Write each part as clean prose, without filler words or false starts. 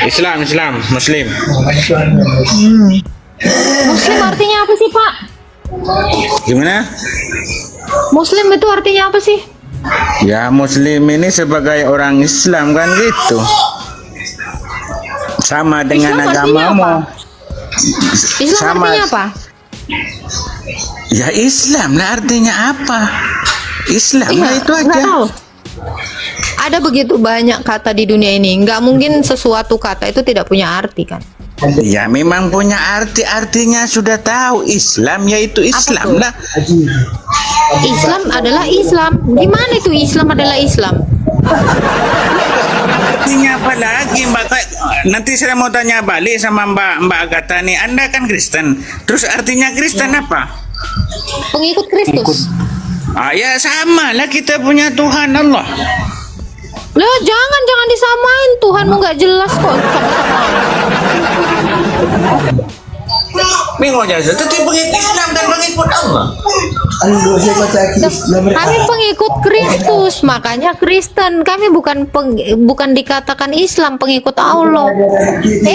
Islam, Muslim. Muslim artinya apa sih, Pak? Gimana? Muslim itu artinya apa sih? Ya, Muslim ini sebagai orang Islam kan gitu. Sama dengan Islam artinya agamamu. apa? Islam Sama. artinya apa? Ya Islam lah artinya apa? Islam lah itu nggak aja. tahu. Ada begitu banyak kata di dunia ini. Nggak mungkin sesuatu kata itu tidak punya arti kan? Ya memang punya artinya sudah tahu. Islam yaitu Islam tuh? lah. Islam adalah Islam. Gimana itu Islam adalah Islam? Artinya apa lagi Mbak? Nanti saya mau tanya balik sama Mbak Agatha nih. Anda kan Kristen. Terus artinya Kristen apa? Pengikut Kristus. Ya sama lah, kita punya Tuhan Allah. Loh, jangan disamain. Tuhanmu nggak jelas kok. Bingung aja. Tapi pengikut Islam dan pengikut Allah. Kami pengikut Kristus, makanya Kristen. Kami bukan dikatakan Islam, pengikut Allah.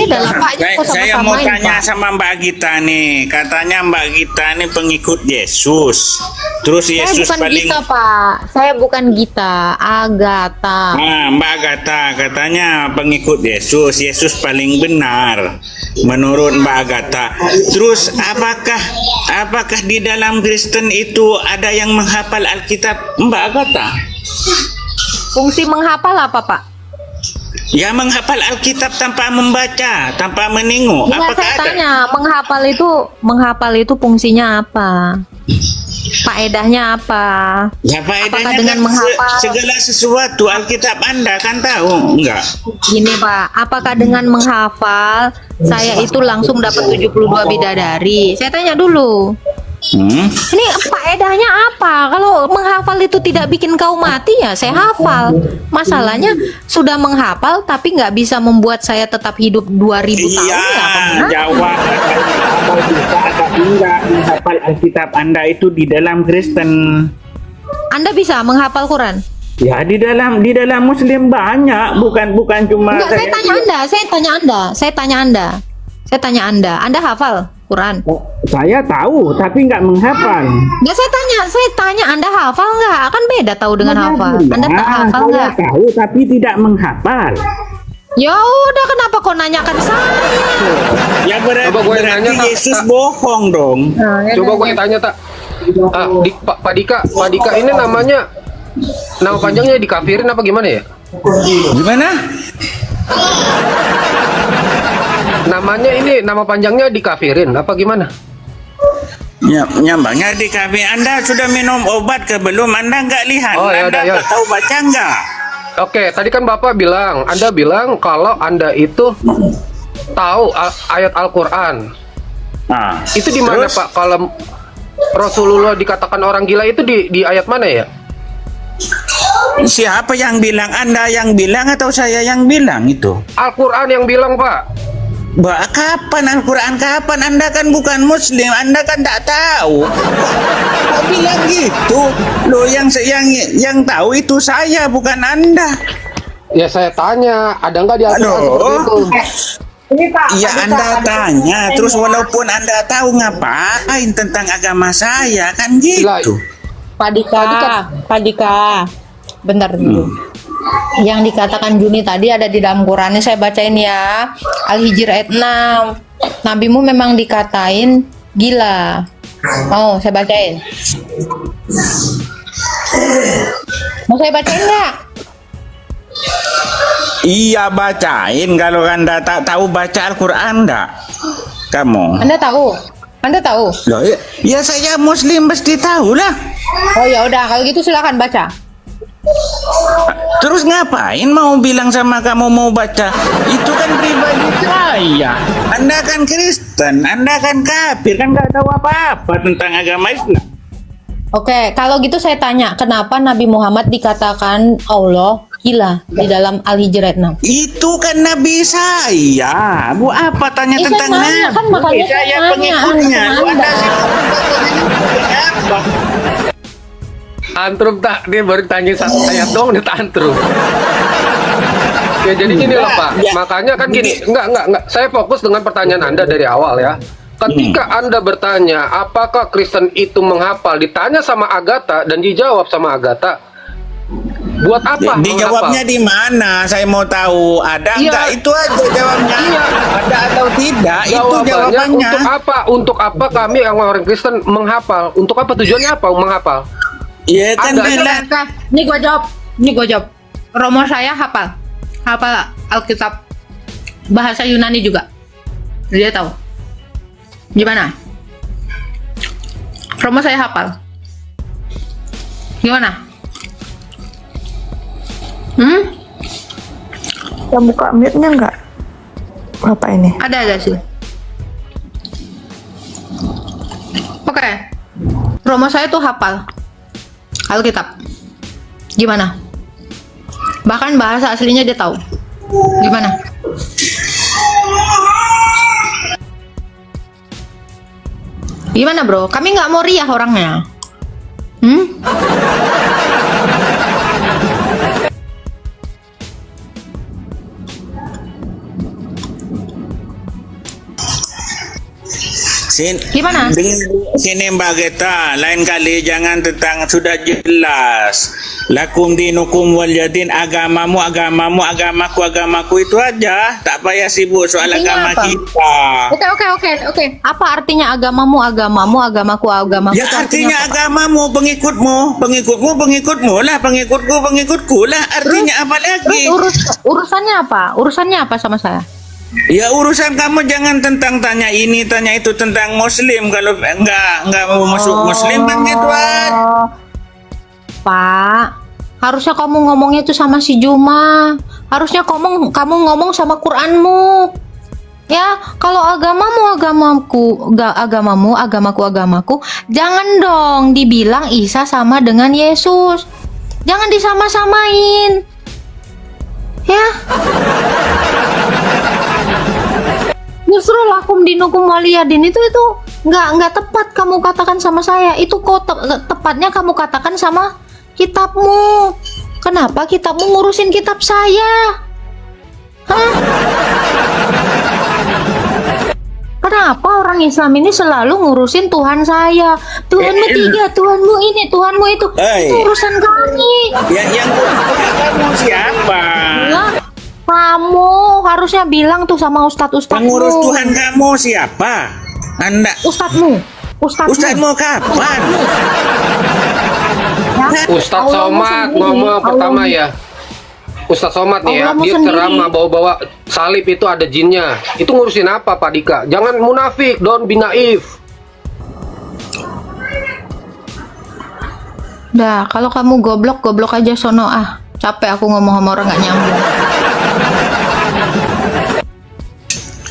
Dalam Pak, Saya mau sama-samain, tanya Pak. sama Mbak Gita nih. Katanya Mbak Gita nih pengikut Yesus. Terus Saya Yesus bukan paling Gita, Pak. Saya bukan Gita, Agatha. Nah, Mbak Agatha katanya pengikut Yesus. Yesus paling benar menurut Mbak Agatha. Terus apakah di dalam Kristen itu ada yang menghafal Alkitab, Mbak Agatha? Fungsi menghafal apa, Pak? Ya menghafal Alkitab tanpa membaca, tanpa menengok. Enggak, Apakah saya ada? tanya, menghafal itu fungsinya apa? Faedahnya apa? Ya faedahnya Apakah dengan kan menghafal? segala sesuatu Alkitab Anda kan tahu, enggak? Gini, Pak, apakah dengan menghafal saya itu langsung dapat 72 bidadari? Saya tanya dulu. Ini faedahnya apa? Kalau menghafal itu tidak bikin kau mati, ya saya hafal. Masalahnya sudah menghafal tapi nggak bisa membuat saya tetap hidup 2000 tahun Iya, ya, Pak? jawab. Kalau bisa tapi enggak menghafal Alkitab Anda itu di dalam Kristen. Anda bisa menghafal Quran? Ya di dalam Muslim banyak, bukan cuma Enggak, saya tanya Anda. Anda hafal Quran? Saya tahu tapi nggak menghafal. Enggak, saya tanya Anda hafal nggak? Kan beda tahu dengan hafal. Anda tak hafal Saya nggak? tahu tapi tidak menghafal. Ya udah, kenapa kau nanyakan saya? Ya berarti, Coba gue nanya, Tak. Yesus bohong dong. Coba gue tanya, Tak. Pak Dika ini nama panjangnya dikafirin apa gimana ya? Gimana? Nama panjangnya dikafirin apa gimana? Ya, nyambangnya di kafe. Anda sudah minum obat ke belum? Anda nggak lihat? Oh, ya Anda udah, ya. tahu baca nggak? Oke, tadi kan Anda bilang kalau Anda itu tahu ayat Al-Quran. Nah, Itu di mana, terus? Pak? Kalau Rasulullah dikatakan orang gila itu di ayat mana ya? Siapa yang bilang? Anda yang bilang atau saya yang bilang itu? Al-Quran yang bilang, Pak. Kapan Al-Quran? Kapan? Anda kan bukan Muslim, Anda kan tak tahu. Kok bilang gitu? Loh, yang tahu itu saya, bukan Anda. Ya saya tanya, ada nggak di Al-Quran Aduh. seperti itu? Ini Pak. Ya Anda tanya, terus walaupun Anda tahu ngapain tentang agama saya, kan gitu. Pak Dika. Bentar dulu. Yang dikatakan Juni tadi ada di dalam Qurannya, saya bacain ya. Al-Hijr ayat 6. Nabimu memang dikatain gila. Mau saya bacain? Mau saya bacain nggak? Iya bacain, kalau Anda tak tahu baca Al-Quran enggak? Kamu? Anda tahu? Loh, ya saya Muslim mesti tahu lah. Oh ya udah, kalau gitu silakan baca. Terus ngapain mau bilang sama kamu mau baca? Itu kan pribadi saya. Anda kan Kristen, Anda kan kafir, kan nggak tahu apa-apa tentang agama Islam. Oke, kalau gitu saya tanya, kenapa Nabi Muhammad dikatakan Allah gila di dalam Al-Hijr ayat 6? Itu kan Nabi saya. Bu apa tanya Saya tentang nanya, Nabi? kan makanya Saya saya nanya, pengikutnya. Lu Anda. Anda siapa? Antrum tak, dia baru tanya satu ayat dong, dia tak antrum. Ya jadi gini loh Pak, makanya kan gini, enggak. Saya fokus dengan pertanyaan Anda dari awal ya. Ketika Anda bertanya, apakah Kristen itu menghafal? Ditanya sama Agatha dan dijawab sama Agatha. Buat apa? Dijawabnya di mana? Saya mau tahu. Ada Iya. enggak? Itu aja jawabnya. Iya. Ada atau tidak? Itu Jawabannya jawabannya. untuk apa? Untuk apa kami yang orang Kristen menghafal? Untuk apa tujuannya apa menghafal? Iya kan Ada. bilang. Oke, ini gua jawab. Romo saya hafal Alkitab bahasa Yunani juga. Dia tahu. Gimana? Romo saya hafal. Gimana? Ya buka mute-nya nggak? Bapak ini. Ada sih. Oke. Romo saya tuh hafal Alkitab. Gimana? Bahkan bahasa aslinya dia tahu. Gimana? Gimana bro? Kami nggak mau riah orangnya. Gimana? Sini Mbak Geta, lain kali jangan tentang sudah jelas. Lakum dinukum waljadin, agamamu, agamaku itu aja. Tak payah sibuk soal Artinya agama apa? kita. Oke. Apa artinya agamamu, agamaku? Ya Itu artinya apa? agamamu, pengikutmu lah, pengikutku lah. Artinya apa lagi? Terus urusannya apa? Urusannya apa sama saya? Ya urusan kamu jangan tentang tanya ini tanya itu tentang Muslim. Kalau enggak mau masuk Muslim kan gitu aja. Pak, harusnya kamu ngomongnya itu sama si Juma. Harusnya kamu ngomong sama Quranmu. Ya, kalau agamaku. Jangan dong dibilang Isa sama dengan Yesus. Jangan disama-samain. Ya. Justru lakum dinukum waliyadin itu nggak tepat kamu katakan sama saya. Itu kok tepatnya kamu katakan sama kitabmu. Kenapa kitabmu ngurusin kitab saya? Hah? Kenapa orang Islam ini selalu ngurusin Tuhan saya? Tuhanmu tiga, Tuhanmu ini, Tuhanmu itu. Itu urusan kami. Yang kamu siapa? Ya, kamu harusnya bilang tuh sama ustadz-ustadzmu. Pengurus Tuhan kamu siapa? Anda. Ustadzmu. Ustadzmu kapan? Ya, Ustadz Allahmu Somad sendiri, ngomong pertama Allahmu- ya. Ustadz Somad nih ya, Allahmu dia sendiri. ceramah bawa-bawa salib itu ada jinnya. Itu ngurusin apa Pak Dika? Jangan munafik, don't be naif. Dah, kalau kamu goblok aja sono ah. Capek aku ngomong sama orang gak nyambung.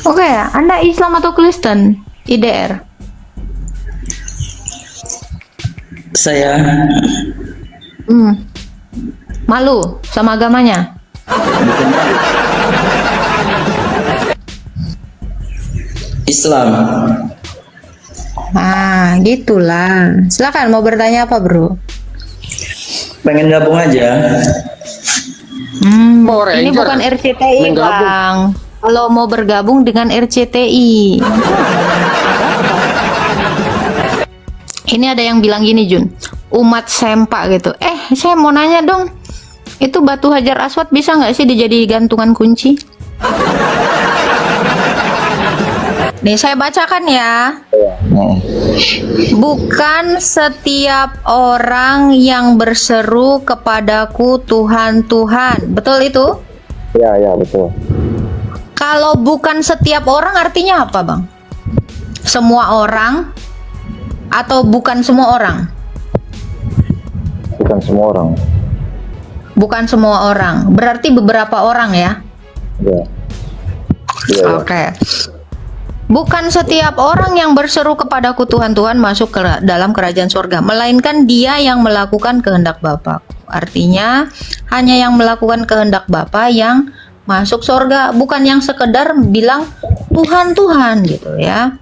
Oke, Anda Islam atau Kristen? IDR. Saya Malu sama agamanya? Islam. Nah, gitulah. Silakan mau bertanya apa, Bro? Pengen gabung aja. Power Ini Ranger. bukan RCTI, Main gabung. Bang. Kalau mau bergabung dengan RCTI. Ini ada yang bilang gini, Jun. Umat sempak gitu. Saya mau nanya dong. Itu batu hajar aswad bisa nggak sih dijadi gantungan kunci? Nih saya bacakan ya. Bukan setiap orang yang berseru kepadaku Tuhan, Tuhan. Betul itu? Ya, betul. Kalau bukan setiap orang artinya apa, Bang? Semua orang atau bukan semua orang? Bukan semua orang. Bukan semua orang. Berarti beberapa orang ya? Ya. Oke. Bukan setiap orang yang berseru kepadaku Tuhan, Tuhan masuk ke dalam kerajaan surga, melainkan dia yang melakukan kehendak Bapa. Artinya hanya yang melakukan kehendak Bapa yang masuk surga, bukan yang sekedar bilang Tuhan, Tuhan gitu ya.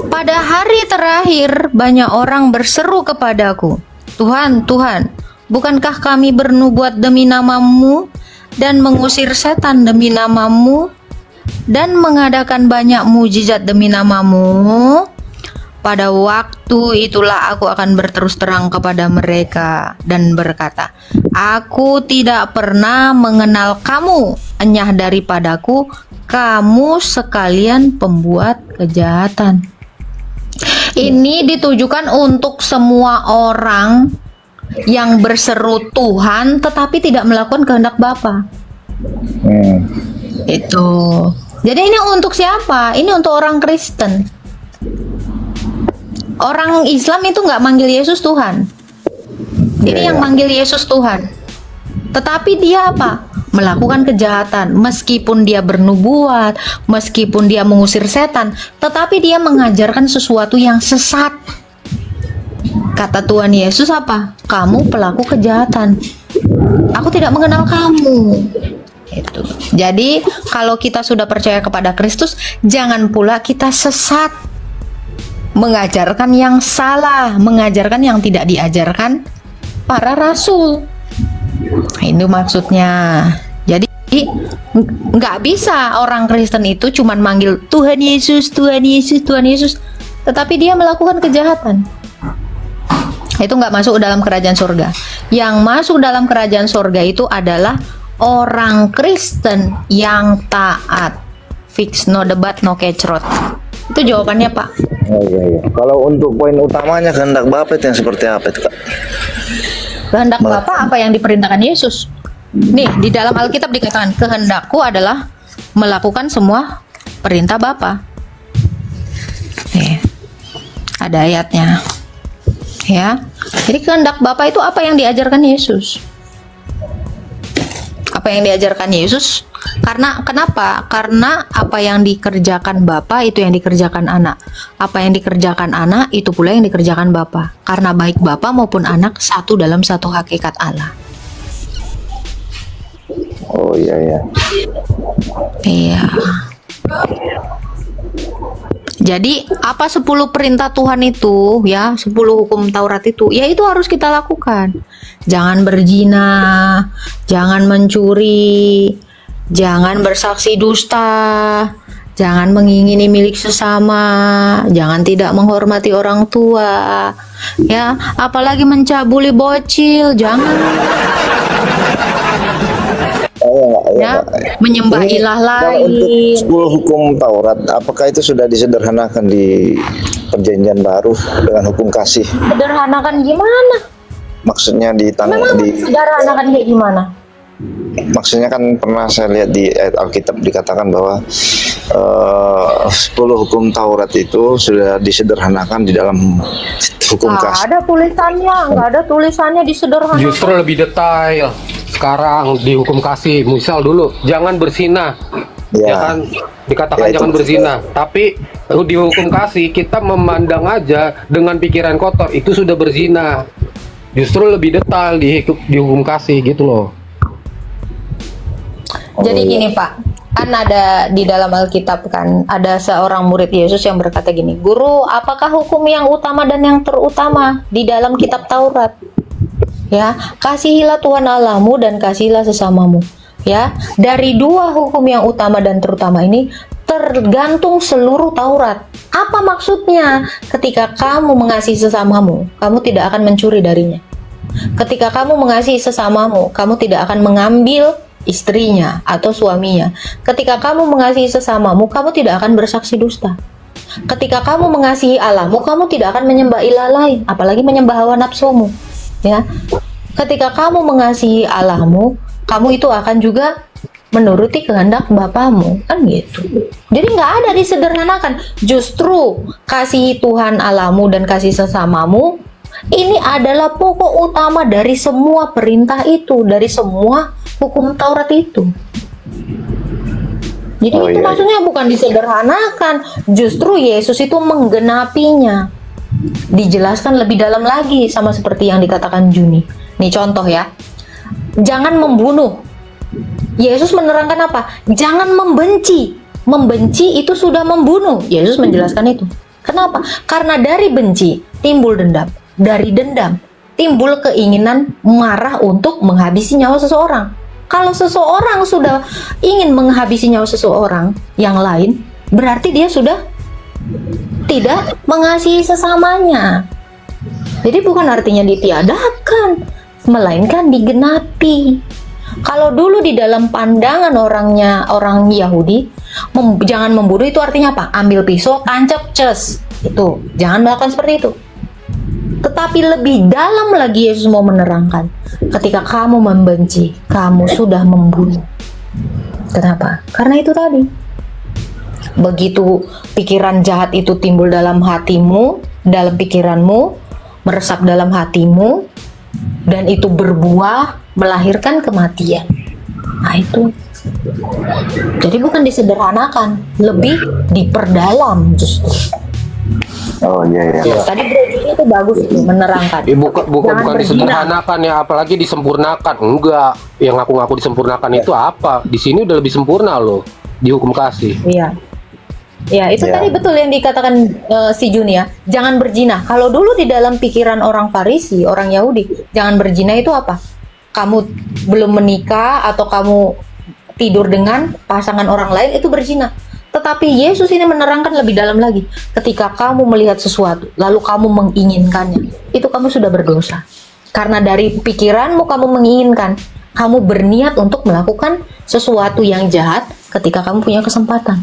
Pada hari terakhir banyak orang berseru kepadaku, Tuhan, Tuhan, bukankah kami bernubuat demi namamu dan mengusir setan demi namamu dan mengadakan banyak mujizat demi namamu, pada waktu itulah aku akan berterus terang kepada mereka dan berkata, aku tidak pernah mengenal kamu, enyah daripadaku, kamu sekalian pembuat kejahatan. Ini ditujukan untuk semua orang yang berseru Tuhan tetapi tidak melakukan kehendak Bapa. Itu. Jadi ini untuk siapa? Ini untuk orang Kristen. Orang Islam itu nggak manggil Yesus Tuhan. Jadi yang manggil Yesus Tuhan. Tetapi dia apa? Melakukan kejahatan. Meskipun dia bernubuat, meskipun dia mengusir setan, tetapi dia mengajarkan sesuatu yang sesat. Kata Tuhan Yesus apa? Kamu pelaku kejahatan. Aku tidak mengenal kamu. Itu. Jadi kalau kita sudah percaya kepada Kristus, jangan pula kita sesat, mengajarkan yang salah, mengajarkan yang tidak diajarkan para rasul. Itu maksudnya. Jadi nggak bisa orang Kristen itu cuman manggil Tuhan Yesus, Tuhan Yesus, Tuhan Yesus, tetapi dia melakukan kejahatan. Itu nggak masuk dalam kerajaan surga. Yang masuk dalam kerajaan surga itu adalah orang Kristen yang taat. Fix, no debat, no kecrot. Itu jawabannya, Pak. Oh iya. Kalau untuk poin utamanya kehendak Bapa itu yang seperti apa itu, Kak? Kehendak Bapa apa yang diperintahkan Yesus. Nih, di dalam Alkitab dikatakan, kehendakku adalah melakukan semua perintah Bapa. Nih, ada ayatnya. Ya. Jadi kehendak Bapa itu apa yang diajarkan Yesus. Apa yang diajarkan Yesus? Karena kenapa? Karena apa yang dikerjakan Bapa itu yang dikerjakan anak. Apa yang dikerjakan anak itu pula yang dikerjakan Bapa. Karena baik Bapa maupun anak satu dalam satu hakikat Allah. Oh iya. Iya. Jadi apa 10 perintah Tuhan itu ya, 10 hukum Taurat itu, ya itu harus kita lakukan. Jangan berzina, jangan mencuri, jangan bersaksi dusta, jangan mengingini milik sesama, jangan tidak menghormati orang tua, ya, apalagi mencabuli bocil, jangan. Ya, menyembah ilah lain. Untuk 10 hukum Taurat, apakah itu sudah disederhanakan di Perjanjian Baru dengan hukum kasih? Sederhanakan gimana? Maksudnya Memang sederhanakan kayak gimana? maksudnya kan pernah saya lihat di ayat Alkitab dikatakan bahwa 10 hukum Taurat itu sudah disederhanakan di dalam hukum kasih. Nggak ada tulisannya disederhanakan. Justru lebih detail sekarang di hukum kasih. Misal dulu jangan berzina, ya kan dikatakan jangan berzina, tapi di hukum kasih kita memandang aja dengan pikiran kotor itu sudah berzina. Justru lebih detail di hukum kasih gitu loh. Jadi gini Pak, kan ada di dalam Alkitab kan, ada seorang murid Yesus yang berkata gini, Guru, apakah hukum yang utama dan yang terutama di dalam kitab Taurat? Ya, kasihilah Tuhan Allahmu dan kasihilah sesamamu. Ya, dari dua hukum yang utama dan terutama ini tergantung seluruh Taurat. Apa maksudnya? Ketika kamu mengasihi sesamamu, kamu tidak akan mencuri darinya. Ketika kamu mengasihi sesamamu, kamu tidak akan mengambil istrinya atau suaminya. Ketika kamu mengasihi sesamamu, kamu tidak akan bersaksi dusta. Ketika kamu mengasihi Allahmu, kamu tidak akan menyembah ilah lain, apalagi menyembah hawa nafsumu. Ya, ketika kamu mengasihi Allahmu, kamu itu akan juga menuruti kehendak Bapamu, kan gitu. Jadi nggak ada disederhanakan. Justru kasihi Tuhan Allahmu dan kasih sesamamu ini adalah pokok utama dari semua perintah itu, dari semua hukum Taurat itu. Jadi itu maksudnya bukan disederhanakan, justru Yesus itu menggenapinya. Dijelaskan lebih dalam lagi sama seperti yang dikatakan Juni. Nih contoh ya, jangan membunuh. Yesus menerangkan apa? Jangan membenci. Membenci itu sudah membunuh. Yesus menjelaskan itu. Kenapa? Karena dari benci timbul dendam. Dari dendam timbul keinginan marah untuk menghabisi nyawa seseorang. Kalau seseorang sudah ingin menghabisi nyawa seseorang yang lain, berarti dia sudah tidak mengasihi sesamanya. Jadi bukan artinya ditiadakan, melainkan digenapi. Kalau dulu di dalam pandangan orang Yahudi, jangan membunuh itu artinya apa? Ambil pisau, tancap, ces. Itu, jangan melakukan seperti itu. Tetapi lebih dalam lagi Yesus mau menerangkan, ketika kamu membenci, kamu sudah membunuh. Kenapa? Karena itu tadi. Begitu pikiran jahat itu timbul dalam hatimu, dalam pikiranmu, meresap dalam hatimu, dan itu berbuah, melahirkan kematian. Nah itu. Jadi bukan disederhanakan, lebih diperdalam justru. Oh iya. Tadi Bro Juni itu bagus itu menerangkan. Bukan disederhanakan ya, apalagi disempurnakan. Enggak, yang ngaku-ngaku disempurnakan itu apa? Di sini udah lebih sempurna loh, di hukum kasih. Iya. Ya, itu tadi betul yang dikatakan si Juni ya. Jangan berzina. Kalau dulu di dalam pikiran orang Farisi, orang Yahudi, jangan berzina itu apa? Kamu belum menikah atau kamu tidur dengan pasangan orang lain itu berzina. Tetapi Yesus ini menerangkan lebih dalam lagi. Ketika kamu melihat sesuatu, lalu kamu menginginkannya, itu kamu sudah berdosa. Karena dari pikiranmu kamu menginginkan, kamu berniat untuk melakukan sesuatu yang jahat ketika kamu punya kesempatan.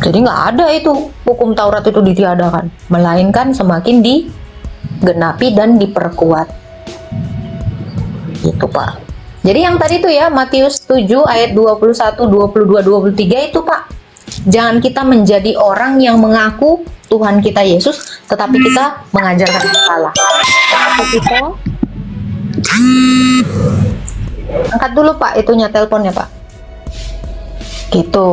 Jadi nggak ada itu hukum Taurat itu ditiadakan, melainkan semakin digenapi dan diperkuat. Gitu Pak. Jadi yang tadi itu ya, Matius 7 ayat 21, 22, 23 itu Pak. Jangan kita menjadi orang yang mengaku Tuhan kita Yesus, tetapi kita mengajarkan yang salah. Tetapi kita angkat dulu Pak, itunya teleponnya Pak. Gitu.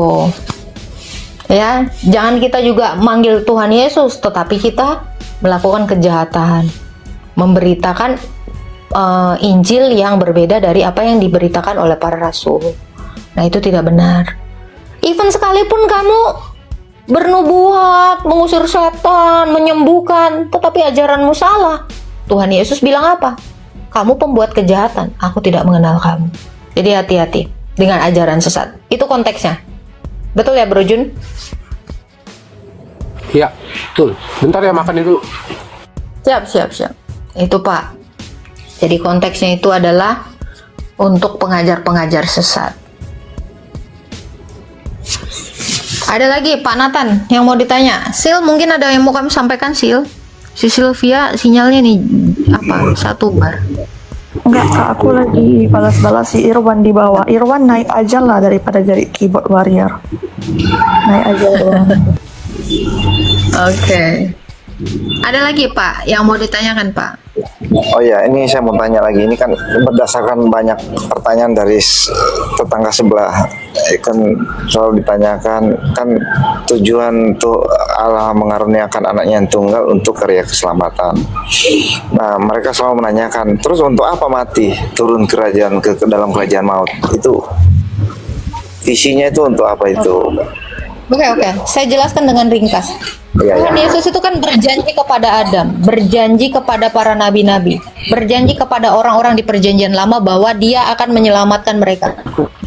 Ya, jangan kita juga manggil Tuhan Yesus, tetapi kita melakukan kejahatan, memberitakan Injil yang berbeda dari apa yang diberitakan oleh para rasul. Nah, itu tidak benar. Even sekalipun kamu bernubuat, mengusir setan, menyembuhkan, tetapi ajaranmu salah. Tuhan Yesus bilang apa? Kamu pembuat kejahatan, aku tidak mengenal kamu. Jadi hati-hati dengan ajaran sesat. Itu konteksnya. Betul ya Bro Jun? Iya, betul. Bentar ya, makan dulu. Siap. Itu Pak. Jadi konteksnya itu adalah untuk pengajar-pengajar sesat. Ada lagi Pak Nathan yang mau ditanya. Sil, mungkin ada yang mau kami sampaikan Sil? Si Sylvia sinyalnya nih apa? Satu bar. Enggak Kak, aku lagi balas-balas si Irwan di bawah. Irwan naik aja lah daripada jadi keyboard warrior. Naik aja Irwan. Oke. Ada lagi Pak yang mau ditanyakan Pak? Oh ya, ini saya mau tanya lagi. Ini kan berdasarkan banyak pertanyaan dari tetangga sebelah. Kan selalu ditanyakan, kan tujuan untuk Allah mengaruniakan anaknya yang tunggal untuk karya keselamatan. Nah, mereka selalu menanyakan, terus untuk apa mati? Turun kerajaan ke dalam kerajaan maut. Itu visinya itu untuk apa itu? Oke. Saya jelaskan dengan ringkas. Tuhan Yesus itu kan berjanji kepada Adam, berjanji kepada para nabi-nabi, berjanji kepada orang-orang di perjanjian lama bahwa dia akan menyelamatkan mereka.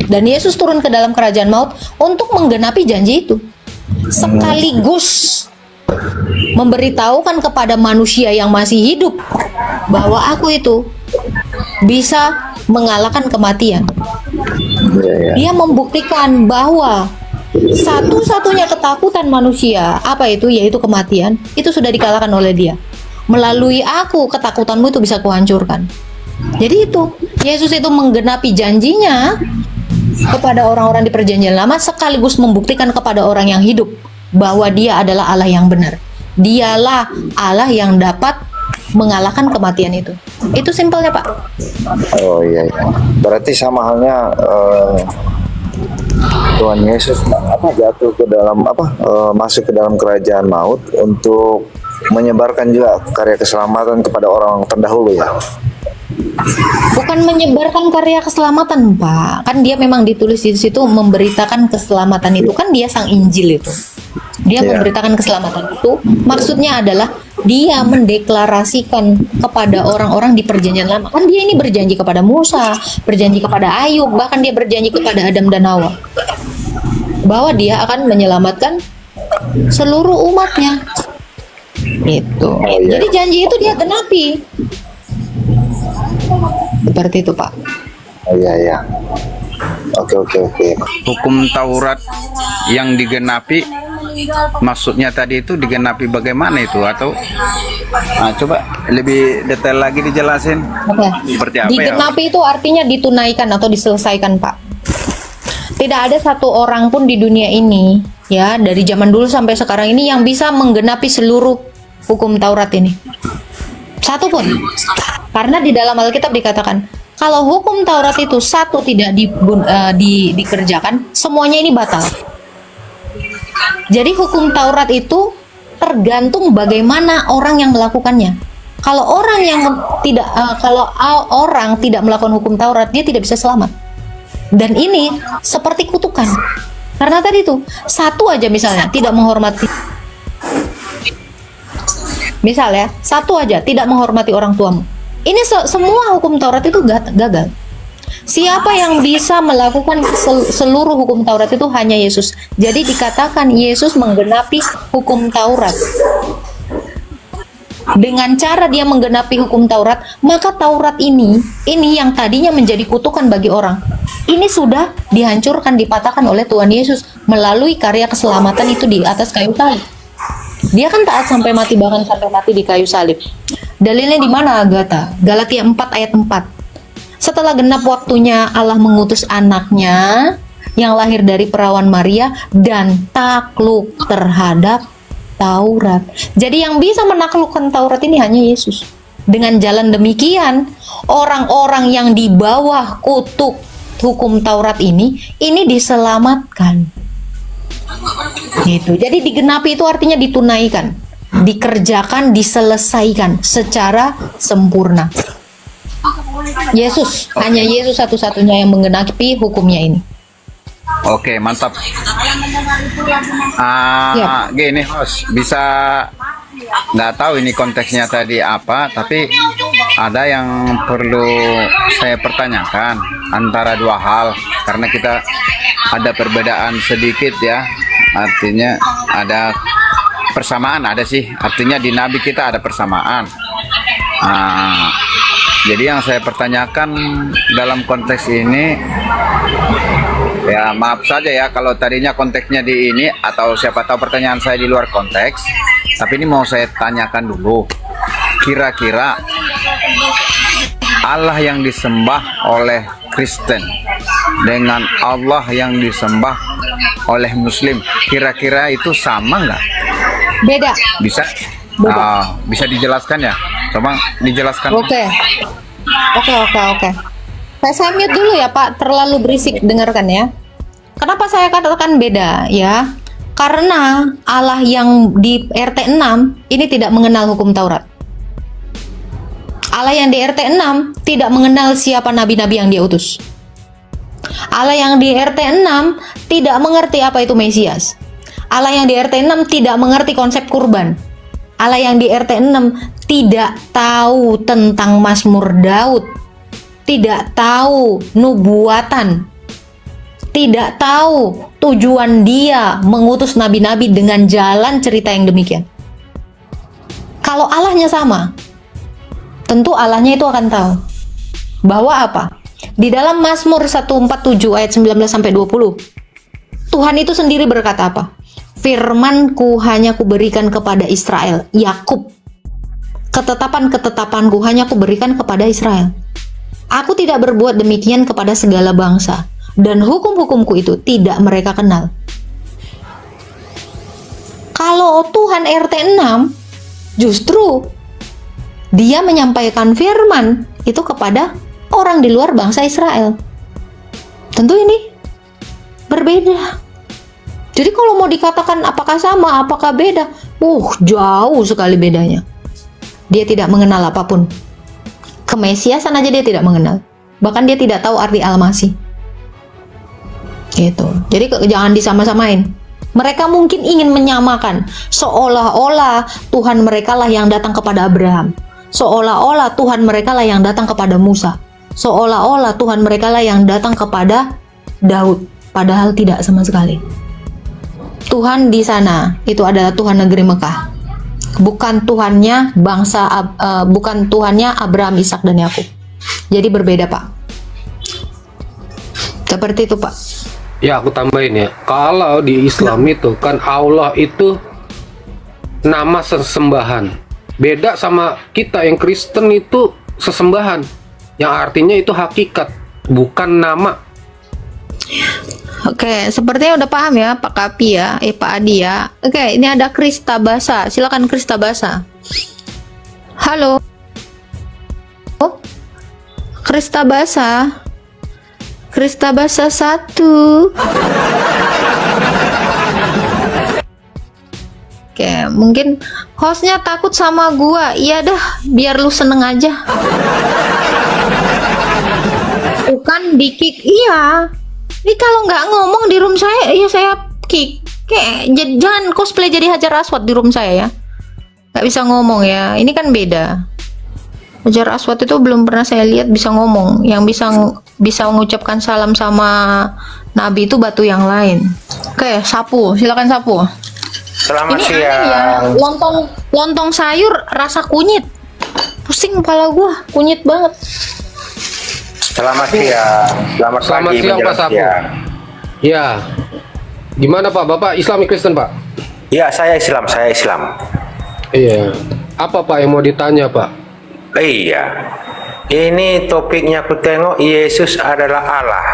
Dan Yesus turun ke dalam kerajaan maut untuk menggenapi janji itu. Sekaligus memberitahukan kepada manusia yang masih hidup bahwa aku itu bisa mengalahkan kematian. Dia membuktikan bahwa satu-satunya ketakutan manusia, apa itu? Yaitu kematian. Itu sudah dikalahkan oleh dia. Melalui aku, ketakutanmu itu bisa kuhancurkan. Jadi itu, Yesus itu menggenapi janjinya kepada orang-orang di perjanjian lama, sekaligus membuktikan kepada orang yang hidup bahwa dia adalah Allah yang benar. Dialah Allah yang dapat mengalahkan kematian itu. Itu simpelnya Pak. Oh iya. Berarti sama halnya Tuhan Yesus jatuh ke dalam masuk ke dalam kerajaan maut untuk menyebarkan juga karya keselamatan kepada orang terdahulu ya. Bukan menyebarkan karya keselamatan Pak. Kan dia memang ditulis di situ memberitakan keselamatan itu, kan dia sang Injil itu. Dia memberitakan keselamatan itu, maksudnya adalah dia mendeklarasikan kepada orang-orang di perjanjian lama. Kan dia ini berjanji kepada Musa, berjanji kepada Ayub, bahkan dia berjanji kepada Adam dan Hawa bahwa dia akan menyelamatkan seluruh umatnya. Itu. Jadi janji itu dia genapi. Seperti itu, Pak. Oh iya ya. Oke. Hukum Taurat yang digenapi, maksudnya tadi itu digenapi bagaimana itu, atau coba lebih detail lagi dijelasin. Oke. Seperti apa ya? Digenapi itu artinya ditunaikan atau diselesaikan, Pak. Tidak ada satu orang pun di dunia ini, ya, dari zaman dulu sampai sekarang ini yang bisa menggenapi seluruh hukum Taurat ini. Satu pun. Karena di dalam Alkitab dikatakan, kalau hukum Taurat itu satu tidak dikerjakan, semuanya ini batal. Jadi hukum Taurat itu tergantung bagaimana orang yang melakukannya. Kalau orang yang orang tidak melakukan hukum Taurat, dia tidak bisa selamat. Dan ini seperti kutukan. Karena tadi itu satu aja misalnya tidak menghormati. Misalnya satu aja tidak menghormati orang tuamu. Ini semua hukum Taurat itu gagal. Siapa yang bisa melakukan seluruh hukum Taurat itu hanya Yesus. Jadi dikatakan Yesus menggenapi hukum Taurat. Dengan cara dia menggenapi hukum Taurat, maka Taurat ini yang tadinya menjadi kutukan bagi orang, ini sudah dihancurkan, dipatahkan oleh Tuhan Yesus melalui karya keselamatan itu di atas kayu salib. Dia kan taat sampai mati, bahkan sampai mati di kayu salib. Dalilnya di mana, Agatha? Galatia 4 ayat 4. Setelah genap waktunya Allah mengutus anaknya yang lahir dari perawan Maria dan takluk terhadap Taurat. Jadi yang bisa menaklukkan Taurat ini hanya Yesus. Dengan jalan demikian, orang-orang yang di bawah kutuk hukum Taurat ini diselamatkan. Gitu. Jadi digenapi itu artinya ditunaikan, dikerjakan, diselesaikan secara sempurna. Yesus, hanya Yesus satu-satunya yang menggenapi hukumnya ini. Oke, mantap. Gini host, bisa nggak tahu ini konteksnya tadi apa, tapi ada yang perlu saya pertanyakan antara dua hal, karena kita ada perbedaan sedikit ya, artinya ada persamaan, ada sih, artinya di Nabi kita ada persamaan. Jadi yang saya pertanyakan dalam konteks ini, ya maaf saja ya kalau tadinya konteksnya di ini, atau siapa tahu pertanyaan saya di luar konteks, tapi ini mau saya tanyakan dulu. Kira-kira Allah yang disembah oleh Kristen dengan Allah yang disembah oleh Muslim, kira-kira itu sama nggak? Beda. Bisa? Bisa dijelaskan ya? Coba dijelaskan. Oke. Saya mute dulu ya, Pak. Terlalu berisik, dengarkan ya. Kenapa saya katakan beda ya? Karena Allah yang di RT 6 ini tidak mengenal hukum Taurat. Allah yang di RT 6 tidak mengenal siapa nabi-nabi yang dia utus. Allah yang di RT 6 tidak mengerti apa itu Mesias. Allah yang di RT 6 tidak mengerti konsep kurban. Allah yang di RT 6 tidak tahu tentang Mazmur Daud, tidak tahu nubuatan, tidak tahu tujuan dia mengutus nabi-nabi dengan jalan cerita yang demikian. Kalau Allahnya sama, tentu Allahnya itu akan tahu bahwa apa? Di dalam Mazmur 147 ayat 19-20, Tuhan itu sendiri berkata apa? Firman-Ku hanya Kuberikan kepada Israel, Yakub. Ketetapan-ketetapan-Ku hanya Kuberikan kepada Israel. Aku tidak berbuat demikian kepada segala bangsa, dan hukum-hukumku itu tidak mereka kenal. Kalau Tuhan RT 6, justru dia menyampaikan firman itu kepada orang di luar bangsa Israel. Tentu ini berbeda. Jadi kalau mau dikatakan apakah sama, apakah beda? Jauh sekali bedanya. Dia tidak mengenal apapun. Kemesiasan aja dia tidak mengenal. Bahkan dia tidak tahu arti Al-Masih. Gitu. Jadi jangan disama-samain. Mereka mungkin ingin menyamakan, seolah-olah Tuhan mereka lah yang datang kepada Abraham, seolah-olah Tuhan mereka lah yang datang kepada Musa, seolah-olah Tuhan mereka lah yang datang kepada Daud, padahal tidak sama sekali. Tuhan di sana itu adalah Tuhan negeri Mekah, bukan Tuhannya bukan Tuhannya Abraham, Ishak dan Yakub. Jadi berbeda, Pak. Seperti itu, Pak. Ya, aku tambahin ya. Kalau di Islam itu kan Allah itu nama sesembahan. Beda sama kita yang Kristen itu sesembahan, yang artinya itu hakikat, bukan nama. Oke, sepertinya udah paham ya Pak Kapi ya, Pak Adi ya. Oke, ini ada Krista Basa. Silakan Krista Basa. Halo. Oh, Krista Basa. Krista Basa 1. Oke, mungkin hostnya takut sama gua. Iya dah, biar lu seneng aja. Bukan di kick, iya. Ini kalau nggak ngomong di room saya, ya saya kick. Kayak jangan cosplay jadi Hajar Aswad di room saya ya. Nggak bisa ngomong ya. Ini kan beda. Hajar Aswad itu belum pernah saya lihat bisa ngomong. Yang bisa mengucapkan salam sama Nabi itu batu yang lain. Oke, sapu. Silakan sapu. Selamat Ini siang. aneh ya. Lontong sayur rasa kunyit. Pusing kepala gua, kunyit banget. Selamat siang. Selamat pagi siang Pak menjelang Sapu. siang. Ya. Gimana Pak? Bapak Islami Kristen Pak? Ya, saya Islam, saya Islam. Iya. Apa Pak yang mau ditanya Pak? Iya. Ini topiknya aku tengok Yesus adalah Allah.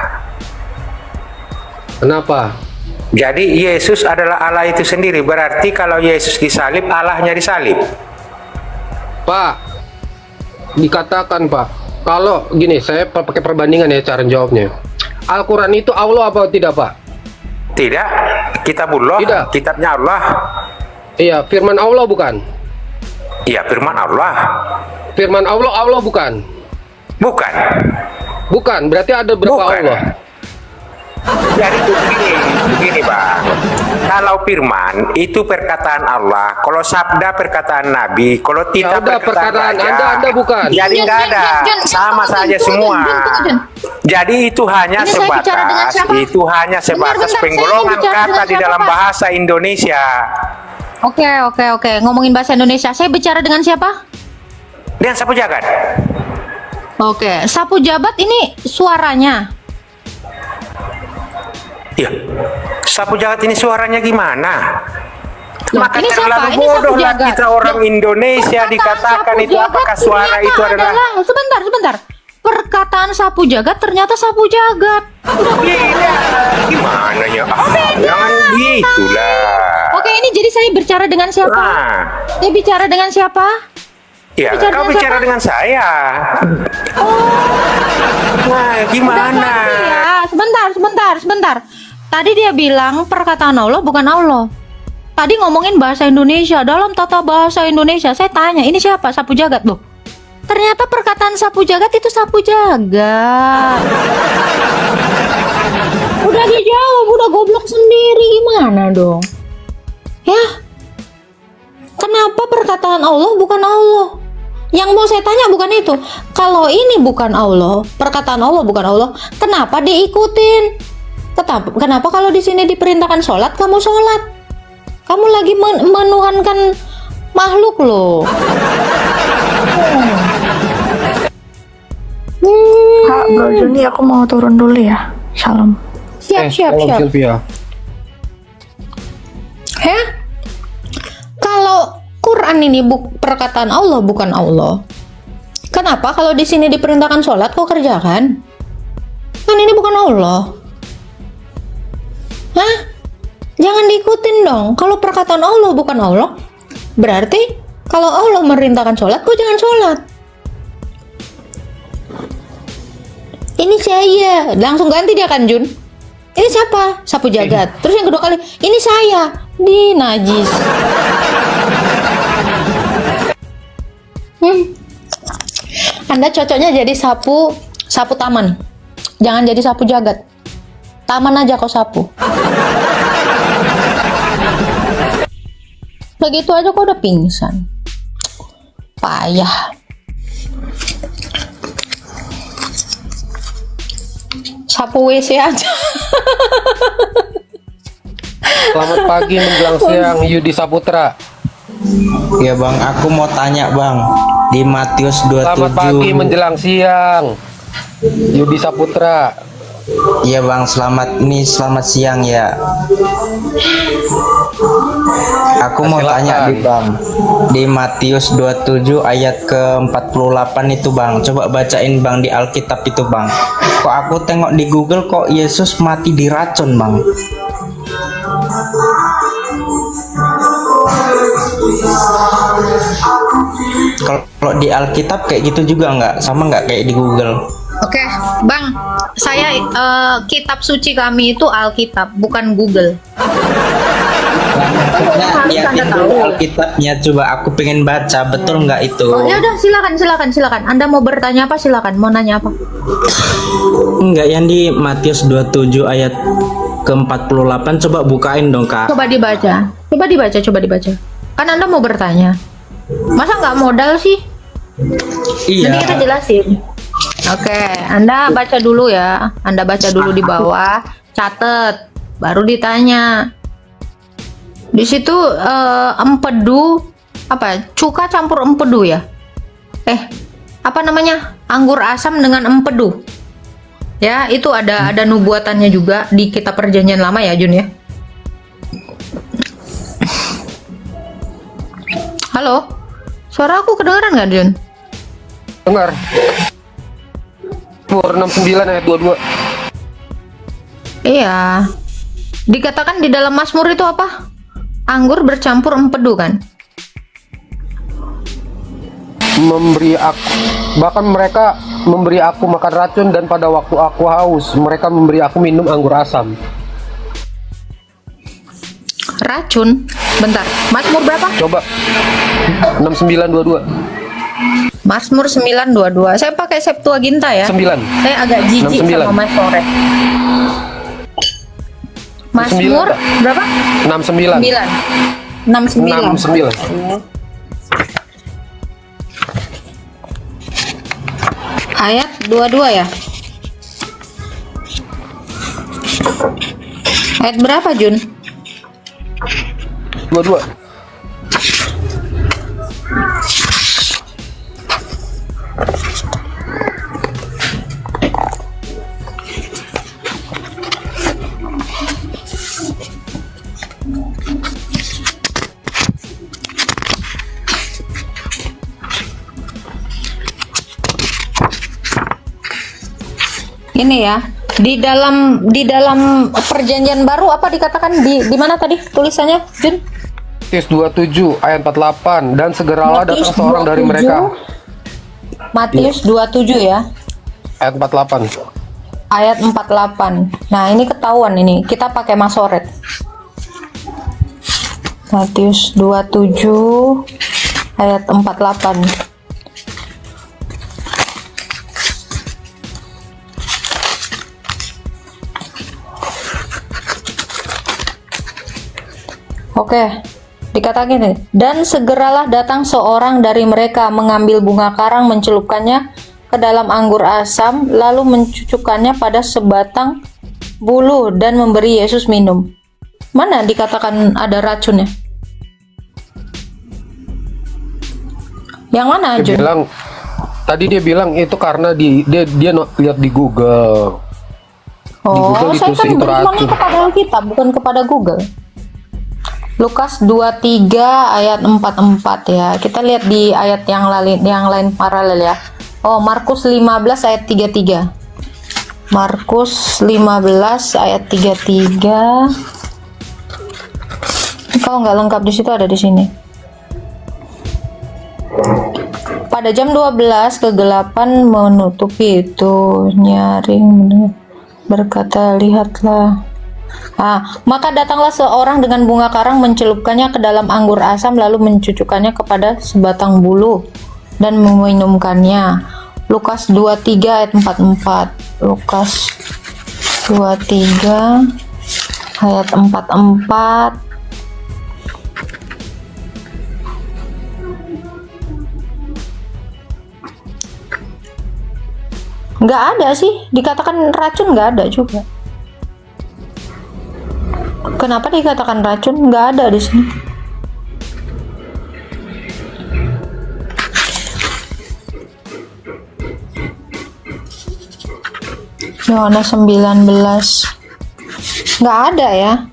Kenapa? Jadi Yesus adalah Allah itu sendiri. Berarti kalau Yesus disalib, Allahnya disalib. Pak, dikatakan Pak, kalau gini, saya pakai perbandingan ya cara jawabnya. Al-Quran itu Allah apa tidak Pak? Tidak. Kitabullah, Tidak. kitabnya Allah. Iya, firman Allah bukan? Iya, firman Allah. Firman Allah, Allah bukan? Bukan. Bukan, berarti ada berapa Bukan. Allah? Jadi begini Bang. Kalau firman itu perkataan Allah, kalau sabda perkataan Nabi, kalau Ya tidak udah, perkataan raja. Anda bukan. Jadi nggak ada, sama saja semua. Jadi itu hanya Ini saya bicara dengan sebatas, siapa? itu hanya sebatas Bentar, saya penggolongan bicara kata dengan di siapa, dalam Pak? bahasa Indonesia. Oke. Ngomongin bahasa Indonesia. Saya bicara dengan siapa? Dengan sapu jagat. Oke, sapu jabat ini suaranya. Ya, sapu jagat ini suaranya gimana? Loh, Maka ini siapa? terlalu Ini sapu bodoh lah jagat. kita orang Loh, Indonesia perkataan dikatakan sapu itu jagat apakah suara ternyata itu adalah sebentar. Perkataan sapu jagat ternyata sapu jagat. Iya, gimana ya? Jangan gitulah. Oke, ini jadi saya bicara dengan siapa? Nah, Saya bicara dengan siapa? ya Bicara kau dengan bicara siapa? dengan saya. Nah, gimana? Ya, sebentar. Tadi dia bilang perkataan Allah bukan Allah. Tadi ngomongin bahasa Indonesia, dalam tata bahasa Indonesia. Saya tanya, ini siapa? Sapu jagat, loh. Ternyata perkataan sapu jagat itu sapu jagat. Udah dijawab, udah goblok sendiri, gimana dong? Ya, kenapa perkataan Allah bukan Allah? Yang mau saya tanya bukan itu. Kalau ini bukan Allah, perkataan Allah bukan Allah, kenapa diikutin? Kenapa kalau di sini diperintahkan sholat, kamu sholat? Kamu lagi menuhankan makhluk loh. Kak, Bro Juni, aku mau turun dulu ya. Shalom. Siap. Sylvia. Heh? Kalau Quran ini perkataan Allah bukan Allah, kenapa kalau di sini diperintahkan sholat kau kerjakan? Kan ini bukan Allah. Hah? Jangan diikutin dong. Kalau perkataan Allah bukan Allah, berarti kalau Allah merintahkan sholat, kau jangan sholat. Ini saya. Langsung ganti dia kan, Jun? Ini siapa? Sapu jagat. Terus yang kedua kali, ini saya. Di najis. Anda cocoknya jadi sapu taman. Jangan jadi sapu jagat. Taman aja kau sapu. Begitu aja kok udah pingsan. Payah. Sapu WC aja. Selamat pagi menjelang siang, Yudi Saputra. Ya bang, aku mau tanya bang, di Matius 27. Selamat pagi menjelang siang, Yudi Saputra. Iya bang, selamat siang ya. Aku mau Silakan. tanya bang, di Matius 27 ayat ke-48 itu bang, coba bacain bang di Alkitab itu bang. Kok aku tengok di Google kok Yesus mati diracun bang. Kalau di Alkitab kayak gitu juga nggak? Sama nggak kayak di Google? Oke, Bang. Saya kitab suci kami itu Alkitab, bukan Google. Ya, itu Alkitabnya, coba aku pengen baca, betul nggak itu? Oh, ya udah, silakan. Anda mau bertanya apa? Silakan. Mau nanya apa? Enggak, yang di Matius 27 ayat ke-48, coba bukain dong kak. Coba dibaca. Kan Anda mau bertanya. Masa nggak modal sih? Iya. Nanti kita jelasin. Oke, Anda baca dulu ya. Anda baca dulu di bawah, catet, baru ditanya. Di situ empedu apa? Cuka campur empedu ya? Apa namanya? Anggur asam dengan empedu. Ya, itu ada nubuatannya juga di kitab Perjanjian Lama ya, Jun ya. Halo, suara aku kedengaran nggak, Jun? Dengar. Mazmur 69 ayat 22. Iya. Dikatakan di dalam Mazmur itu apa? Anggur bercampur empedu kan? Memberi aku, bahkan mereka memberi aku makan racun, dan pada waktu aku haus mereka memberi aku minum anggur asam. Racun? Bentar. Mazmur berapa? Coba 6922. Mazmur 922. Saya pakai Septuaginta ya. 9. Saya agak jijik 69. sama Mazmur. Mazmur 9. berapa? 69. 69. 69. Ayat 22 ya? Ayat berapa, Jun? 22. Ini ya. Di dalam Perjanjian Baru apa dikatakan di mana tadi tulisannya, Jun? Matius 27 ayat 48, dan segeralah datang Matius seorang dari 27. mereka. Matius 27 ya. Ayat 48. Ayat 48. Nah, ini ketahuan ini. Kita pakai Masoret. Matius 27 ayat 48. Oke, dikatakan ini. Dan segeralah datang seorang dari mereka mengambil bunga karang, mencelupkannya ke dalam anggur asam, lalu mencucukkannya pada sebatang bulu dan memberi Yesus minum. Mana dikatakan ada racunnya? Yang mana, Jun? Tadi dia bilang itu karena dia lihat di Google. Oh, saya kan itu berimanya racun. kepada Alkitab, bukan kepada Google. Lukas 23 ayat 44 ya. Kita lihat di ayat yang lain paralel ya. Oh, Markus 15 ayat 33. Markus 15 ayat 33. Kalau nggak lengkap di situ ada di sini. Pada jam 12 kegelapan menutupi itu, nyaring berkata, lihatlah. Maka datanglah seorang dengan bunga karang, mencelupkannya ke dalam anggur asam, lalu mencucukkannya kepada sebatang bulu dan meminumkannya. Lukas 23 ayat 44. Lukas 23 ayat 44. Nggak ada sih, dikatakan racun nggak ada juga. Kenapa dikatakan racun? Nggak ada di sini. Yohanes 19. Nggak ada ya.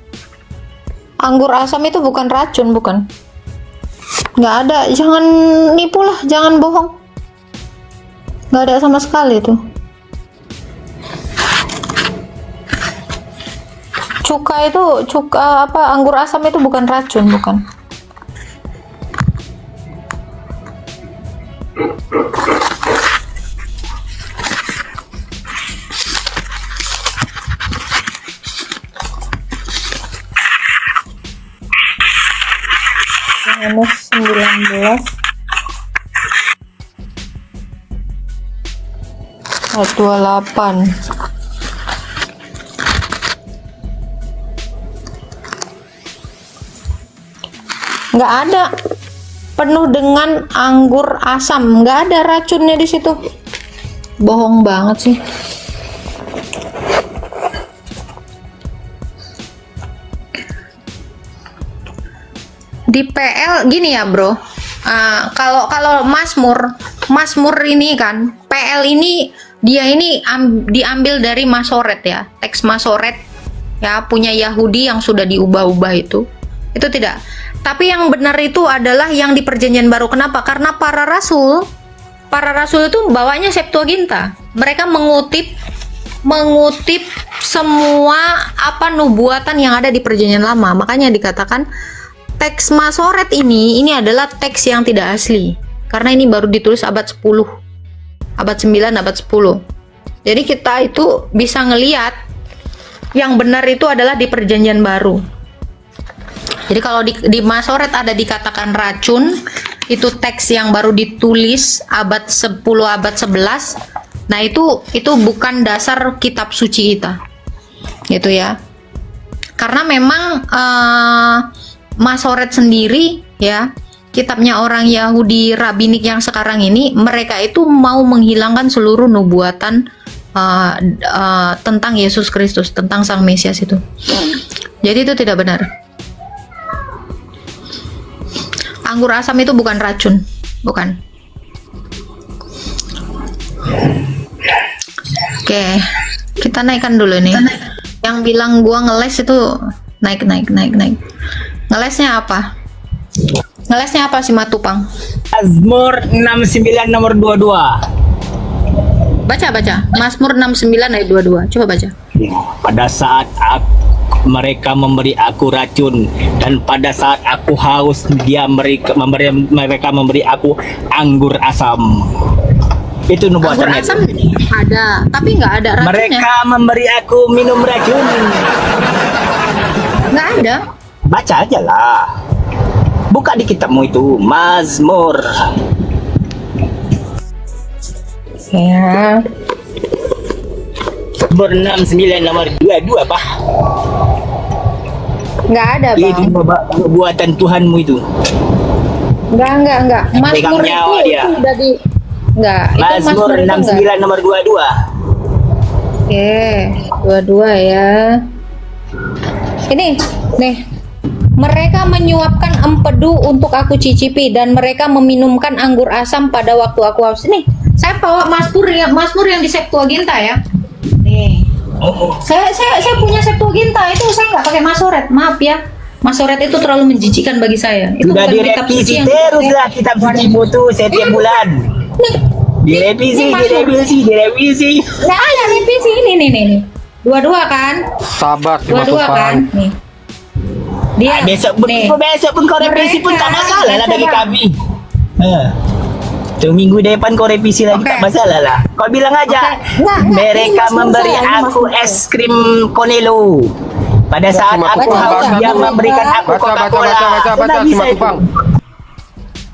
Anggur asam itu bukan racun, bukan. Nggak ada. Jangan nipu lah, jangan bohong. Nggak ada sama sekali tuh. Anggur asam itu bukan racun, bukan. Yohanes 19 ayat 28. Nggak ada, penuh dengan anggur asam, nggak ada racunnya di situ. Bohong banget sih. Di PL gini ya bro, kalau Mazmur ini kan, PL ini dia ini diambil dari Masoret ya, teks Masoret ya, punya Yahudi yang sudah diubah-ubah itu tidak. Tapi yang benar itu adalah yang di Perjanjian Baru. Kenapa? Karena para rasul itu bawanya Septuaginta. Mereka mengutip semua nubuatan yang ada di Perjanjian Lama. Makanya dikatakan teks Masoret ini adalah teks yang tidak asli. Karena ini baru ditulis abad 10. Abad 9, abad 10. Jadi kita itu bisa ngelihat yang benar itu adalah di Perjanjian Baru. Jadi kalau di Masoret ada dikatakan racun, itu teks yang baru ditulis abad 10, abad 11. Nah, itu bukan dasar kitab suci kita. Gitu ya. Karena memang Masoret sendiri ya, kitabnya orang Yahudi Rabinik yang sekarang ini, mereka itu mau menghilangkan seluruh nubuatan tentang Yesus Kristus, tentang Sang Mesias itu. Jadi itu tidak benar. Anggur asam itu bukan racun, bukan. Oke, kita naikkan dulu nih. Yang bilang gua ngeles itu naik. Ngelesnya apa? Ngelesnya apa sih Matupang? Mazmur 69 nomor 22. Baca. Mazmur 69 ayat 22. Coba baca. Pada saat mereka memberi aku racun, dan pada saat aku haus mereka memberi aku anggur asam. Itu nubuatan. Anggur asam ada, tapi nggak ada racunnya. Mereka memberi aku minum racun. Nggak ada. Baca aja lah. Buka di kitabmu itu, Mazmur. Ya. Mazmur 69 nomor 22, Pak. Nggak ada, Bang. Itu buatan Tuhanmu itu. Enggak. Pegang Mazmur nyawa itu dia. udah di enggak. Mazmur 69 nomor 22. Oke, 22 ya. Ini nih. Mereka menyuapkan empedu untuk aku cicipi, dan mereka meminumkan anggur asam pada waktu aku haus. Nih, saya bawa Mazmur yang di Septuaginta ya. Nih. Saya punya Septuaginta, itu saya nggak pakai Masoret. Maaf ya. Masoret itu terlalu menjijikkan bagi saya. Itu sudah bukan kitab suci direvisi yang teruslah kitab suci itu setiap bulan. Direvisi. Nggak ada revisi ini. Dua-dua kan? Sabar, Dua-dua kan? Nih. Dia besok pun kau revisi pun tak masalah lah bagi kami. Minggu depan kau revisi lagi tak masalah lah. Kau bilang aja, mereka memberi aku es krim Konelo. Pada saat aku haus, dia memberikan aku Coca-Cola. Baca, simak Bang.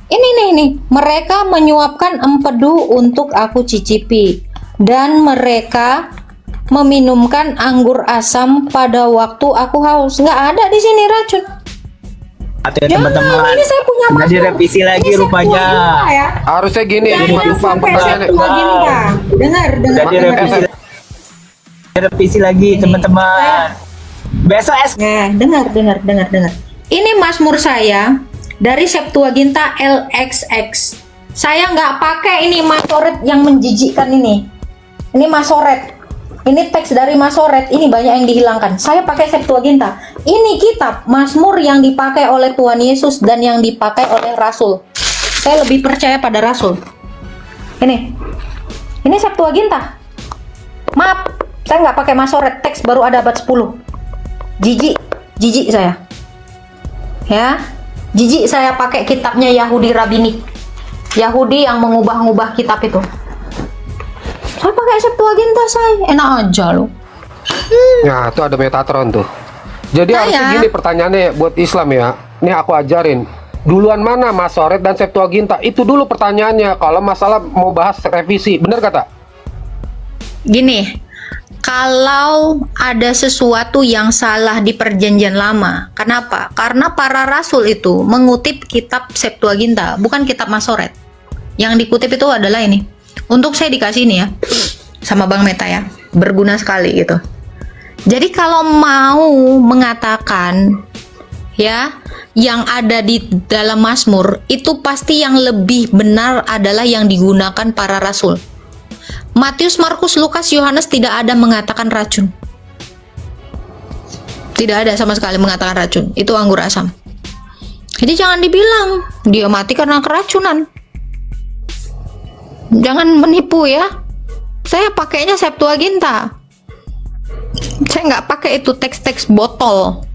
Ini nih. Mereka menyuapkan empedu untuk aku cicipi, dan mereka meminumkan anggur asam pada waktu aku haus. Nggak ada di sini racun. Atau Jangan, teman-teman. ini saya punya Udah Mazmur. direvisi lagi Ini rupanya. Septuaginta ya. Harusnya gini, Jangan lupa sampai pertanyaannya. Septuaginta. Dengar, Udah direvisi lagi teman-teman. Besok dengar. Ini Mazmur saya dari Septuaginta LXX. Saya nggak pakai ini Masoret yang menjijikkan ini. Ini Masoret. Ini teks dari Masoret. Ini banyak yang dihilangkan. Saya pakai Septuaginta. Ini kitab Mazmur yang dipakai oleh Tuhan Yesus dan yang dipakai oleh Rasul. Saya lebih percaya pada Rasul. Ini Septuaginta. Maaf, saya nggak pakai Masoret. Teks baru ada abad 10. Jijik saya. Ya, jijik saya pakai kitabnya Yahudi Rabbinik. Yahudi yang mengubah-ubah kitab itu. Saya pakai Septuaginta saya, enak aja loh. Ya, itu ada Metatron tuh. Jadi harusnya gini pertanyaannya buat Islam ya. Nih aku ajarin. Duluan mana Masoret dan Septuaginta? Itu dulu pertanyaannya. Kalau masalah mau bahas revisi, bener kata? Gini, kalau ada sesuatu yang salah di perjanjian lama, kenapa? Karena para rasul itu mengutip kitab Septuaginta, bukan kitab Masoret. Yang dikutip itu adalah ini. Untuk saya dikasih ini ya, sama Bang Meta ya, berguna sekali gitu. Jadi kalau mau mengatakan ya, yang ada di dalam Mazmur itu pasti yang lebih benar adalah yang digunakan para rasul. Matius, Markus, Lukas, Yohanes tidak ada mengatakan racun. Tidak ada sama sekali mengatakan racun. Itu anggur asam. Jadi jangan dibilang dia mati karena keracunan. Jangan menipu ya. Saya pakainya Septuaginta. Saya nggak pakai itu teks-teks botol.